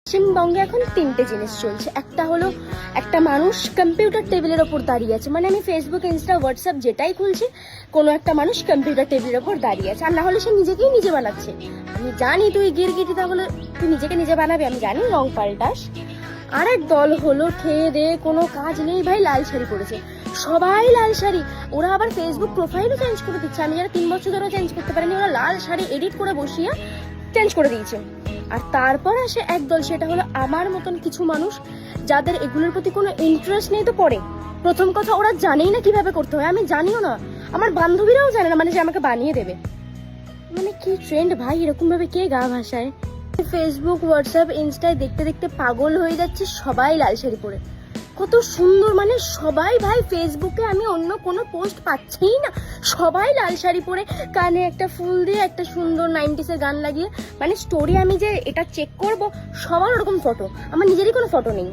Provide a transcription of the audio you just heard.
পশ্চিমবঙ্গে এখন তিনটে জিনিস চলছে। একটা হলো একটা মানুষ কম্পিউটার টেবিলের ওপর দাঁড়িয়ে আছে, মানে আমি ফেসবুক, ইনস্টা, হোয়াটসঅ্যাপ যেটাই খুলছি, কোনো একটা মানুষ কম্পিউটার টেবিলের ওপর দাঁড়িয়ে আছে, আর না হলে সে নিজেকেই নিজে বানাচ্ছে। আমি জানি তুই গিরগিটি, তাহলে তুই নিজেকে নিজে বানাবি, আমি জানি রং পাল্টাস। আরেক দল হলো খেয়ে দিয়ে কোনো কাজ নেই ভাই, লাল শাড়ি পরেছে, সবাই লাল শাড়ি। ওরা আবার ফেসবুক প্রোফাইলও চেঞ্জ করে দিচ্ছে, আমি যারা 3 বছর ধরে চেঞ্জ করতে পারিনি, ওরা লাল শাড়ি এডিট করে বসিয়ে চেঞ্জ করে দিয়েছে। আর তারপর আসে একদল, সেটা হলো আমার মতন কিছু মানুষ যাদের এগুলোর প্রতি কোনো ইন্টারেস্ট নেই। তো পরে প্রথম কথা, ওরা জানেই না কিভাবে করতে হয়, আমি জানিও না, আমার বান্ধবীরাও জানে না, মানে যে আমাকে বানিয়ে দেবে। মানে কি ট্রেন্ড ভাই, এরকম ভাবে কে গা ভাসায়? ফেসবুক, হোয়াটসঅ্যাপ, ইনস্টায় দেখতে দেখতে পাগল হয়ে যাচ্ছে সবাই লাল শাড়ি পরে, কত সুন্দর। মানে সবাই ভাই, ফেসবুকে আমি অন্য কোনো পোস্ট পাচ্ছিই না, সবাই লাল শাড়ি পরে, কানে একটা ফুল দিয়ে, একটা সুন্দর 90s-এর গান লাগিয়ে, মানে স্টোরি আমি যে এটা চেক করব, সবার ওরকম ফটো, আমার নিজেরই কোনো ফটো নেই।